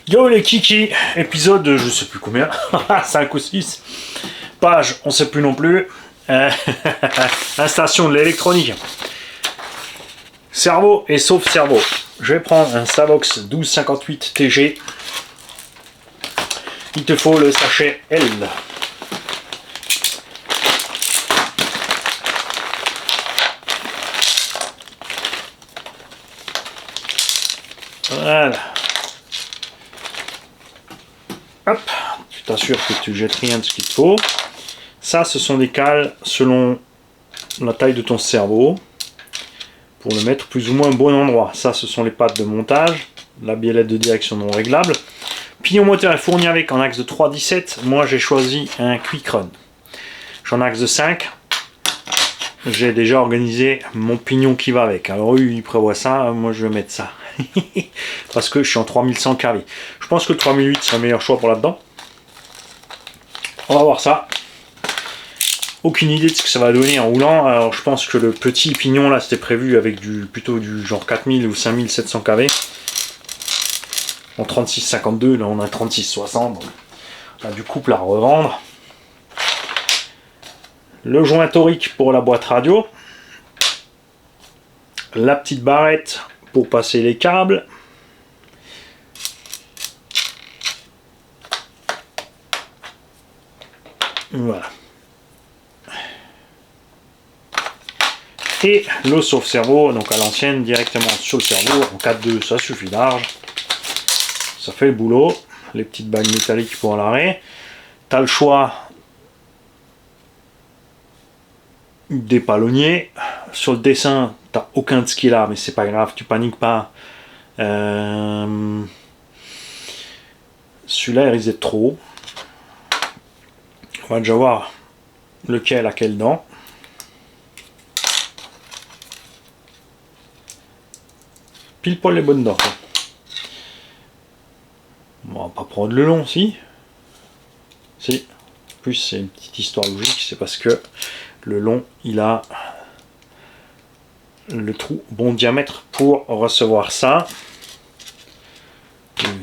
Yo les kiki, épisode je sais plus combien, 5 ou 6, page on sait plus non plus, installation de l'électronique, cerveau et sauf cerveau. Je vais prendre un Savox 1258 TG, il te faut le sachet L. Voilà. Hop, tu t'assures que tu jettes rien de ce qu'il te faut. Ça, ce sont des cales selon la taille de ton cerveau pour le mettre plus ou moins au bon endroit. Ça, ce sont les pattes de montage, la biellette de direction non réglable. Pignon moteur est fourni avec en axe de 3,17. Moi, j'ai choisi un Quick Run. J'en axe de 5. J'ai déjà organisé mon pignon qui va avec. Alors eux, ils prévoient ça, moi je vais mettre ça. Parce que je suis en 3100 kV. Je pense que le 3008 c'est le meilleur choix pour là-dedans. On va voir ça. Aucune idée de ce que ça va donner en roulant. Alors je pense que le petit pignon là c'était prévu avec plutôt du genre 4000 ou 5700 kV. En 3652, là on a 3660. On a du couple à revendre. Le joint torique pour la boîte radio. La petite barrette pour passer les câbles. Voilà. Et le sauve-cerveau, donc à l'ancienne, directement sur le cerveau. En 4.2, ça suffit large. Ça fait le boulot. Les petites bagues métalliques pour l'arrêt. Tu as le choix des palonniers. Sur le dessin, tu n'as aucun de ce qu'il a, mais c'est pas grave, tu paniques pas. Celui-là, il risque d'être trop haut. On va déjà voir lequel a quelle dent. Pile poil les bonnes dents. Bon, on va pas prendre le long, si. Si. En plus, c'est une petite histoire logique, c'est parce que le long, il a le trou bon diamètre pour recevoir ça.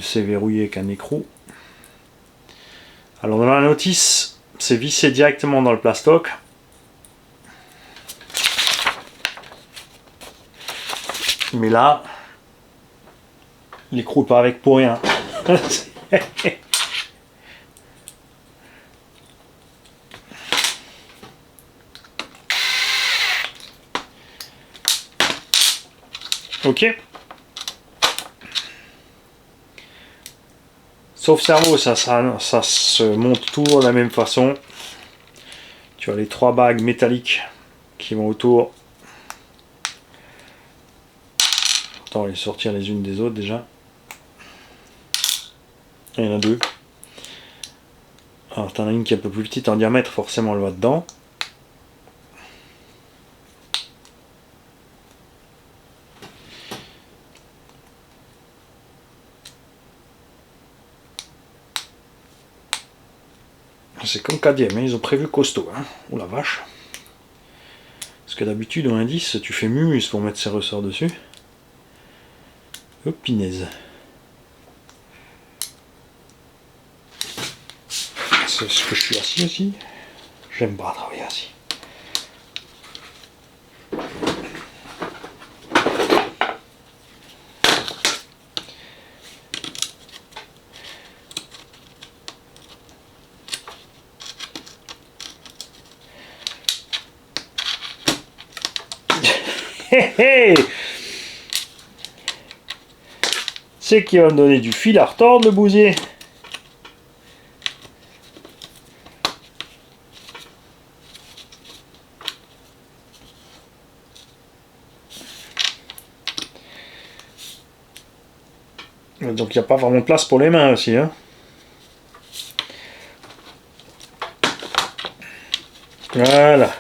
C'est verrouillé avec un écrou. Alors dans la notice, c'est vissé directement dans le plastoc. Mais là, l'écrou n'est pas avec pour rien. Ok. Sauf cerveau, ça se monte toujours de la même façon. Tu as les 3 bagues métalliques qui vont autour. Attends, on va les sortir les unes des autres déjà. Il y en a 2. Alors, tu en as une qui est un peu plus petite en diamètre, forcément elle va dedans. C'est comme KDM, hein, ils ont prévu costaud. Hein. Oh la vache. Parce que d'habitude, au indice, tu fais mumus pour mettre ses ressorts dessus. Hop, pinaise. C'est ce que je suis assis aussi. J'aime pas travailler assis. C'est qui va me donner du fil à retordre, le bousier. Donc il n'y a pas vraiment de place pour les mains aussi. Hein. Voilà.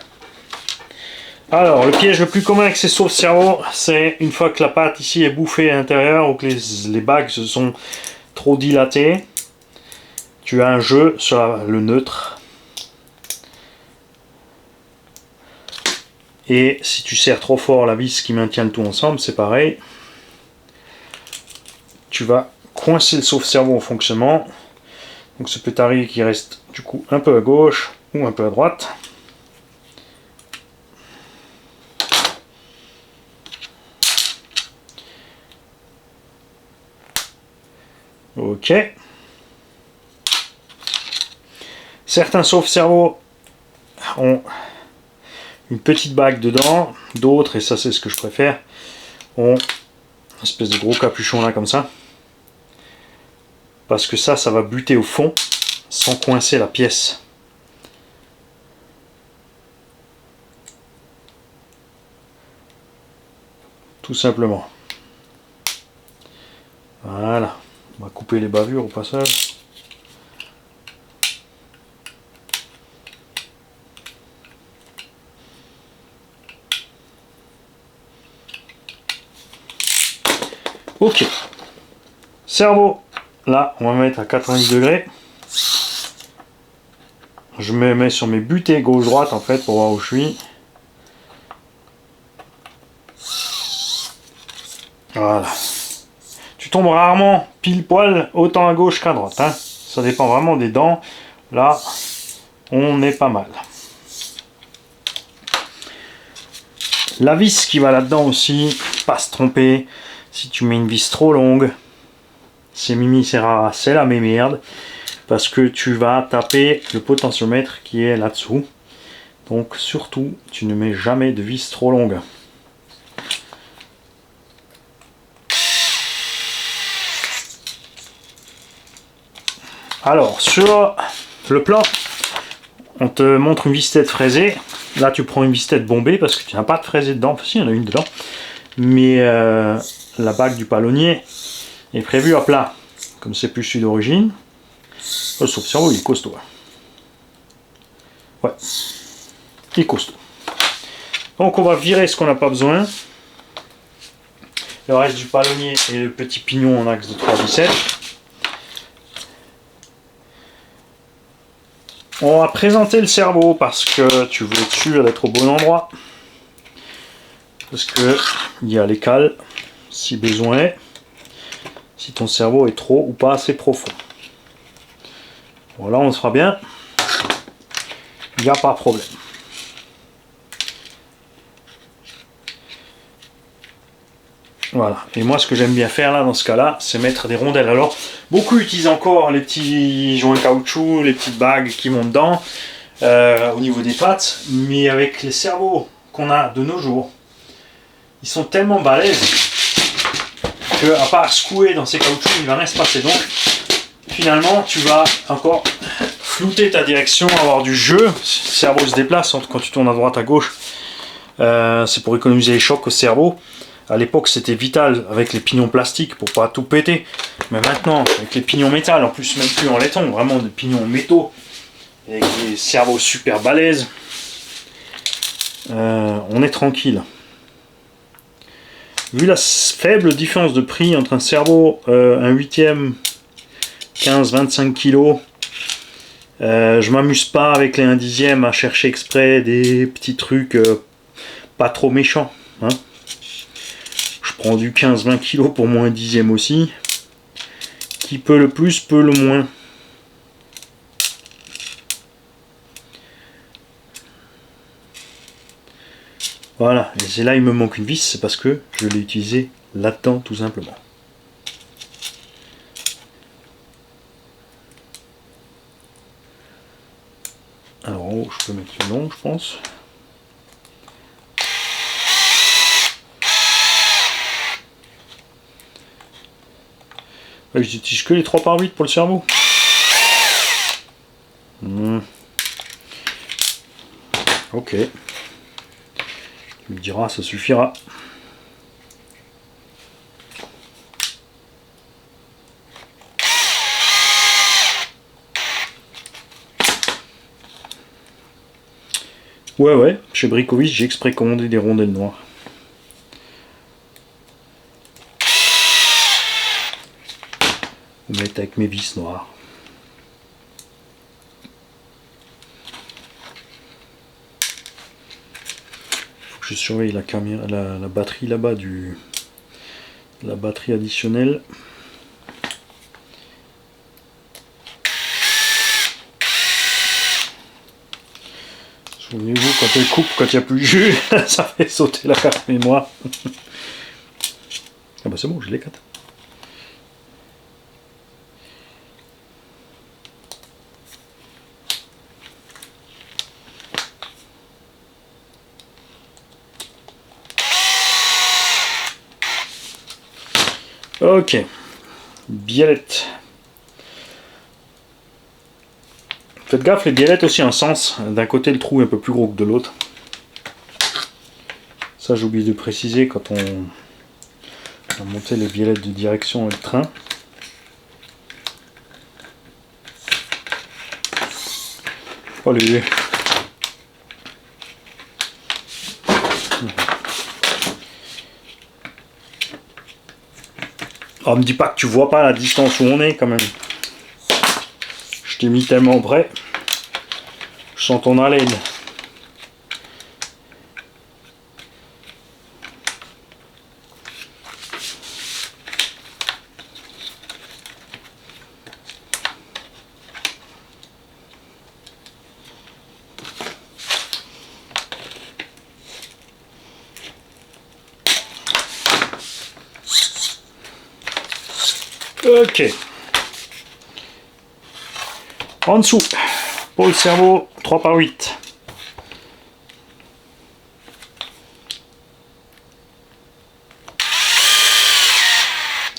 Alors, le piège le plus commun avec ces sauve-cerveau, c'est une fois que la pâte ici est bouffée à l'intérieur ou que les bagues se sont trop dilatées, tu as un jeu sur le neutre. Et si tu serres trop fort la vis qui maintient le tout ensemble, c'est pareil. Tu vas coincer le sauve-cerveau en fonctionnement. Donc ça peut arriver qu'il reste du coup un peu à gauche ou un peu à droite. Ok. Certains sauve-cerveaux ont une petite bague dedans, d'autres, et ça c'est ce que je préfère, ont une espèce de gros capuchon là comme ça. Parce que ça va buter au fond sans coincer la pièce. Tout simplement. Voilà. On va couper les bavures au passage. Ok. Cerveau. Là, on va mettre à 90 degrés. Je me mets sur mes butées gauche-droite en fait pour voir où je suis. Voilà. Tu tombes rarement pile poil autant à gauche qu'à droite. Hein. Ça dépend vraiment des dents. Là, on est pas mal. La vis qui va là-dedans aussi, pas se tromper. Si tu mets une vis trop longue, c'est Mimi, c'est rare, c'est la même merde. Parce que tu vas taper le potentiomètre qui est là-dessous. Donc surtout, tu ne mets jamais de vis trop longue. Alors, sur le plan, on te montre une vis-tête fraisée. Là, tu prends une vis-tête bombée parce que tu n'as pas de fraisée dedans. Enfin, si, il y en a une dedans. Mais la bague du palonnier est prévue à plat. Comme c'est plus celui d'origine. Le sauve-cerveau, il est costaud. Ouais. Il est costaud. Donc, on va virer ce qu'on n'a pas besoin. Le reste du palonnier et le petit pignon en axe de 3/17. On va présenter le cerveau parce que tu veux être sûr d'être au bon endroit. Parce que il y a les cales, si besoin est, si ton cerveau est trop ou pas assez profond. Voilà, on sera bien. Il n'y a pas de problème. Voilà. Et moi, ce que j'aime bien faire là, dans ce cas-là, c'est mettre des rondelles. Alors, beaucoup utilisent encore les petits joints caoutchouc, les petites bagues qui montent dedans, au niveau des pattes. Mais avec les cerveaux qu'on a de nos jours, ils sont tellement balèzes que, à part secouer dans ces caoutchoucs, il va rien se passer. Donc, finalement, tu vas encore flouter ta direction, avoir du jeu. Le cerveau se déplace quand tu tournes à droite, à gauche. C'est pour économiser les chocs au cerveau. À l'époque, c'était vital avec les pignons plastiques pour pas tout péter. Mais maintenant, avec les pignons métal, en plus même plus en laiton, vraiment des pignons métaux, avec des cerveaux super balèzes, on est tranquille. Vu la faible différence de prix entre un cerveau, un 8e, 15-25 kg, je m'amuse pas avec les 1/10 à chercher exprès des petits trucs pas trop méchants. Hein. Je prends du 15-20 kg pour mon 1/10 aussi. Qui peut le plus, peut le moins. Voilà, et c'est là il me manque une vis, c'est parce que je l'ai utilisé là-dedans tout simplement. Alors en haut, je peux mettre une longue, je pense. J'utilise que les 3/8 pour le cerveau. Ok. Tu me diras, ça suffira. Ouais, chez Bricovis, j'ai exprès commandé des rondelles noires. Vous mettez avec mes vis noires. Faut que je surveille la caméra, la batterie là-bas la batterie additionnelle. Souvenez-vous, quand elle coupe, quand il n'y a plus de jus, ça fait sauter la carte mémoire. Ah bah c'est bon, je l'écarte. Ok, biellette. Faites gaffe, les biellettes aussi un sens. D'un côté, le trou est un peu plus gros que de l'autre. Ça, j'ai oublié de préciser quand on a monté les biellettes de direction et le train. Allez. Oh, me dis pas que tu vois pas la distance où on est quand même. Je t'ai mis tellement près. Je sens ton haleine. Ok. En dessous, pour le cerveau, 3 par 8.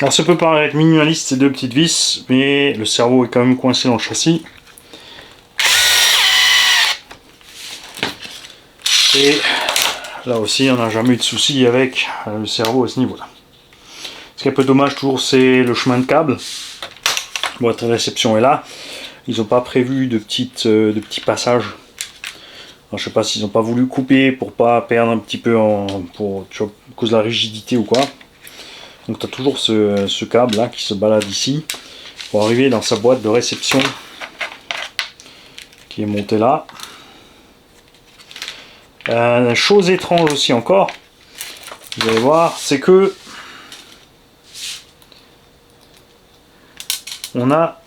Alors ça peut paraître minimaliste ces deux petites vis, mais le cerveau est quand même coincé dans le châssis. Et là aussi, on n'a jamais eu de souci avec le cerveau à ce niveau-là. Ce qui est un peu dommage toujours, c'est le chemin de câble. Boîte de réception est là. Ils n'ont pas prévu de petits passages. Alors, je sais pas s'ils n'ont pas voulu couper pour pas perdre un petit peu à cause de la rigidité ou quoi. Donc tu as toujours ce câble là qui se balade ici pour arriver dans sa boîte de réception qui est montée là. Chose étrange aussi encore, vous allez voir, c'est que on a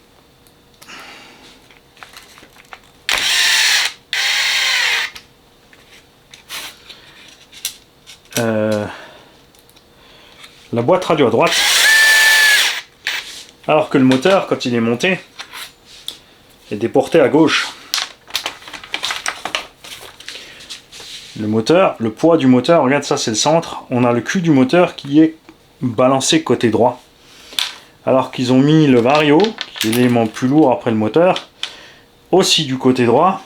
la boîte radio à droite, alors que le moteur, quand il est monté, est déporté à gauche. Le moteur, le poids du moteur, regarde ça, c'est le centre. On a le cul du moteur qui est balancé côté droit. Alors qu'ils ont mis le vario, qui est l'élément plus lourd après le moteur, aussi du côté droit.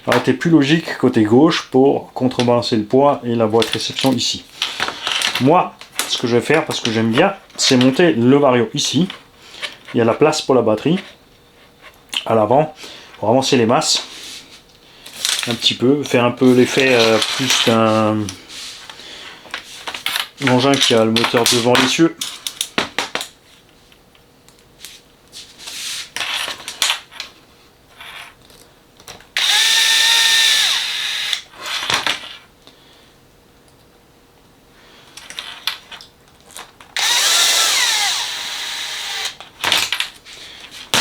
Ça aurait été plus logique côté gauche pour contrebalancer le poids et la boîte réception ici. Moi, ce que je vais faire, parce que j'aime bien, c'est monter le vario ici. Il y a la place pour la batterie à l'avant pour avancer les masses un petit peu, faire un peu l'effet plus d'un engin qui a le moteur devant les cieux.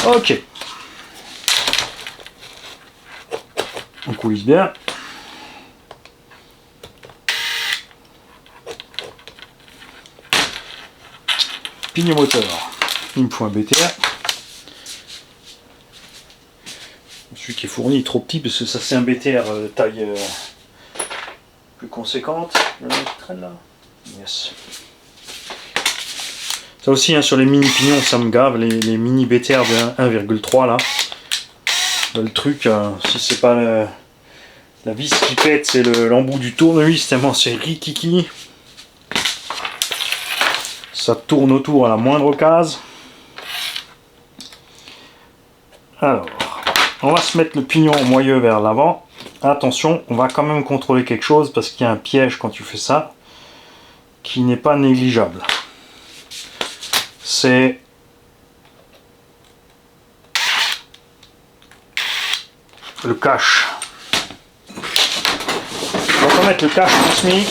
Ok. On coulisse bien. Pignon moteur. Il me faut un BTR. Celui qui est fourni est trop petit parce que ça c'est un BTR taille plus conséquente. Il y en a qui traîne là. Yes. Ça aussi, hein, sur les mini pignons, ça me gave, les mini BTR de 1,3 là. Le truc, si c'est pas la vis qui pète, c'est l'embout du tournevis, tellement c'est rikiki. Ça tourne autour à la moindre case. Alors, on va se mettre le pignon moyeu vers l'avant. Attention, on va quand même contrôler quelque chose parce qu'il y a un piège quand tu fais ça qui n'est pas négligeable. C'est le cache. On va mettre le cache transmis.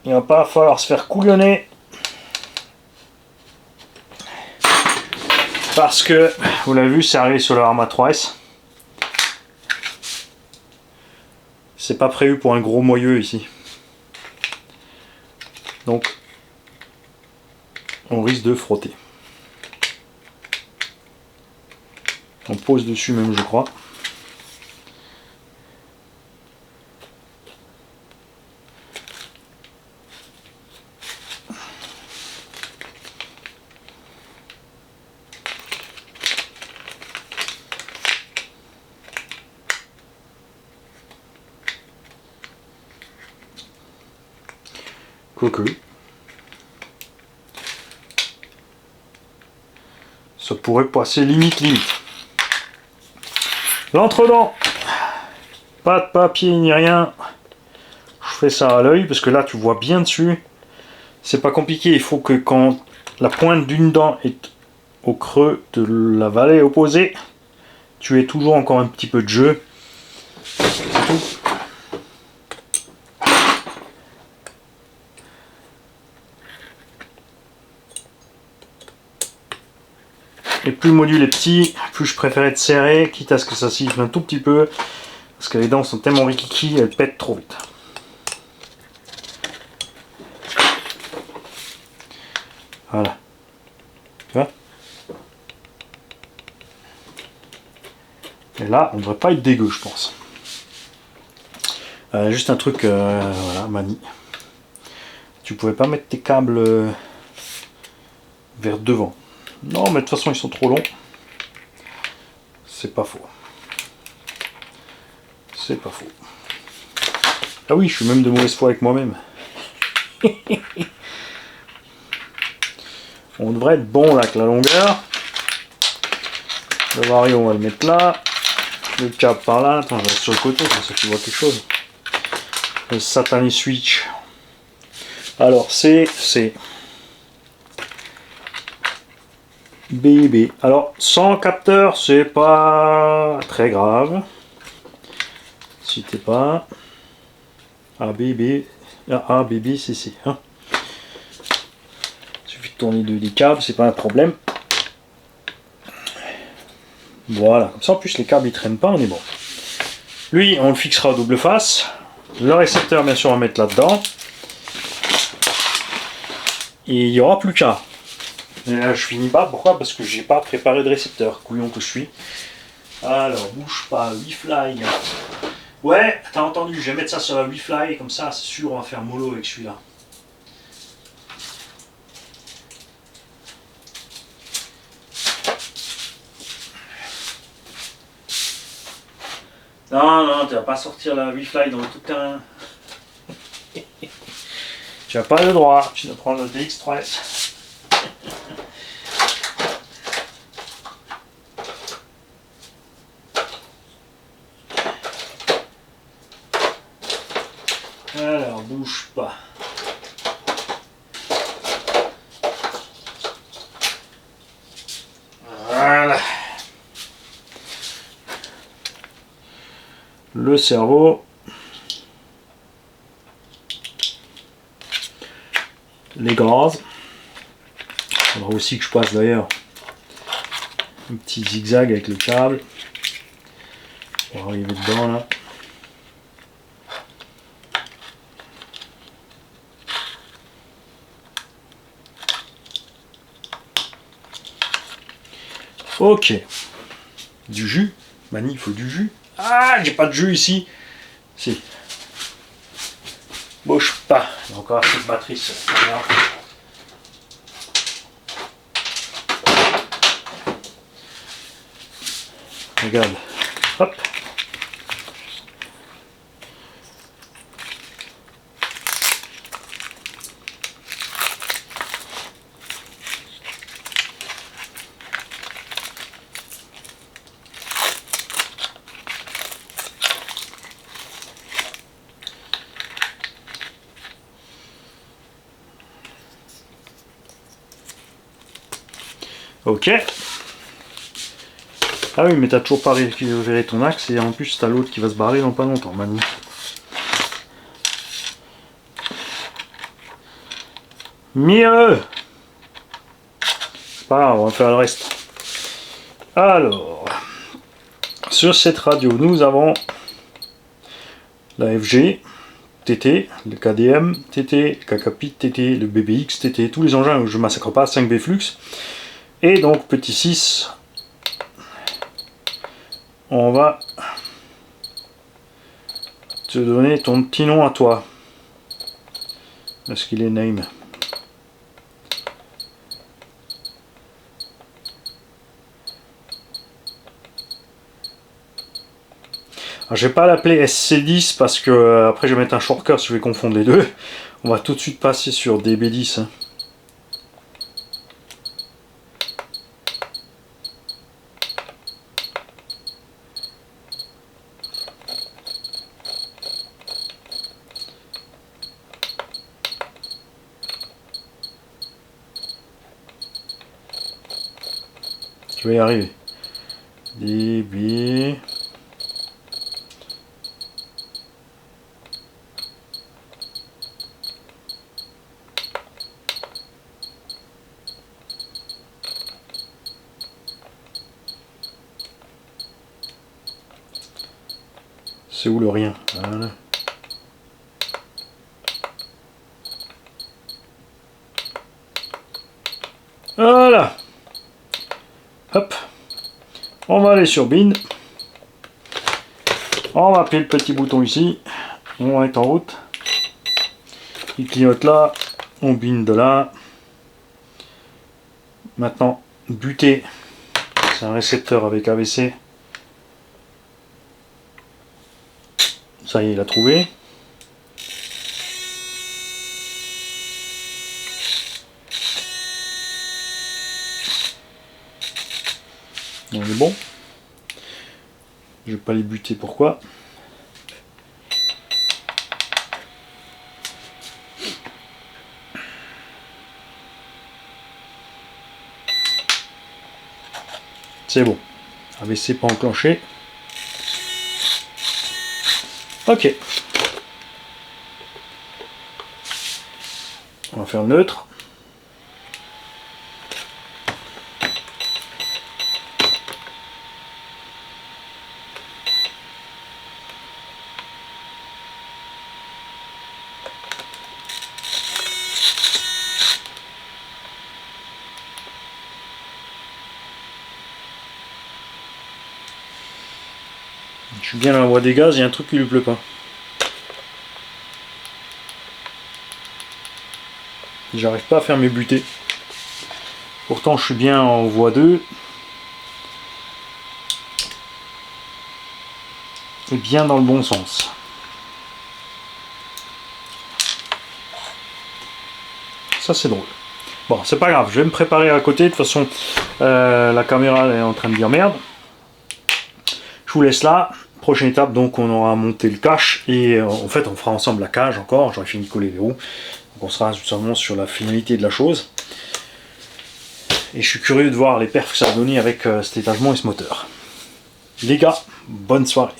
Il va pas falloir se faire couillonner Parce que, vous l'avez vu, c'est arrivé sur le Arma 3S. C'est pas prévu pour un gros moyeu ici. Donc, on risque de frotter. On pose dessus même, je crois. Quoique. Ça pourrait passer limite. L'entre-dents. Pas de papier ni rien. Je fais ça à l'œil parce que là tu vois bien dessus. C'est pas compliqué. Il faut que quand la pointe d'une dent est au creux de la vallée opposée, tu aies toujours encore un petit peu de jeu. C'est tout. Et plus le module est petit, plus je préfère être serré, quitte à ce que ça siffle un tout petit peu, parce que les dents sont tellement rikiki, elles pètent trop vite. Voilà. Tu vois? Et là, on ne devrait pas être dégueu, je pense. Juste un truc, voilà, manie. Tu pouvais pas mettre tes câbles vers devant. Non, mais de toute façon, ils sont trop longs. C'est pas faux. C'est pas faux. Ah oui, je suis même de mauvaise foi avec moi-même. On devrait être bon là avec la longueur. Le vario, on va le mettre là. Le câble par là. Attends, je reste sur le côté, comme ça tu vois quelque chose. Le satané switch. Alors, c'est BB. Alors, sans capteur, c'est pas très grave. Si t'es pas ABB, CC. Hein. Il suffit de tourner des câbles, c'est pas un problème. Voilà, comme ça en plus les câbles ils traînent pas, on est bon. Lui, on le fixera à double face. Le récepteur, bien sûr, on va mettre là-dedans. Et il n'y aura plus qu'à. Et là, je finis pas, pourquoi? Parce que j'ai pas préparé de récepteur, couillon que je suis. Alors, bouge pas, WeFly. Ouais, t'as entendu, je vais mettre ça sur la WeFly, comme ça, c'est sûr, on va faire mollo avec celui-là. Non, tu vas pas sortir la WeFly dans le tout terrain. Tu n'as pas le droit, tu dois prendre le DX3S. Alors, bouge pas. Voilà. Le cerveau. Les gaz. Il faudra aussi que je passe d'ailleurs un petit zigzag avec le câble. On va arriver dedans là. Ok. Du jus. Mani, il faut du jus. Ah, j'ai pas de jus ici. Si. Bouge pas. Il y a encore assez de batterie. Ça. Regarde. Hop. Ok. Ah oui, mais t'as toujours pas récupéré ton axe et en plus t'as l'autre qui va se barrer dans pas longtemps, Mani. Mieux. C'est pas grave, on va faire le reste. Alors, sur cette radio, nous avons la FG, TT, le KDM, TT, le KKP, TT, le BBX, TT, tous les engins où je ne massacre pas, 5B Flux. Et donc, petit 6, on va te donner ton petit nom à toi. Est-ce qu'il est name? Alors, je vais pas l'appeler SC10 parce que après je vais mettre un shortcut si je vais confondre les deux. On va tout de suite passer sur DB10. Hein. Je vais y arriver. DB. C'est où le rien? Voilà. Voilà. Hop. On va aller sur bin. On va appeler le petit bouton ici. On va être en route. Il clignote là. On bin de là. Maintenant, buter. C'est un récepteur avec AVC. Ça y est, il a trouvé. On est bon. Je vais pas les buter, pourquoi? C'est bon. AVC pas enclenché. Ok. On va faire le neutre. Je suis bien dans la voie des gaz, il y a un truc qui lui plaît pas. J'arrive pas à faire mes butées. Pourtant je suis bien en voie 2. Et bien dans le bon sens. Ça c'est drôle. Bon, c'est pas grave, je vais me préparer à côté. De toute façon, la caméra elle est en train de dire merde. Je vous laisse là. Prochaine étape, donc on aura monté le cache et en fait on fera ensemble la cage encore. J'aurai fini de coller les roues. Donc on sera justement sur la finalité de la chose. Et je suis curieux de voir les perfs que ça va donner avec cet étagement et ce moteur. Les gars, bonne soirée.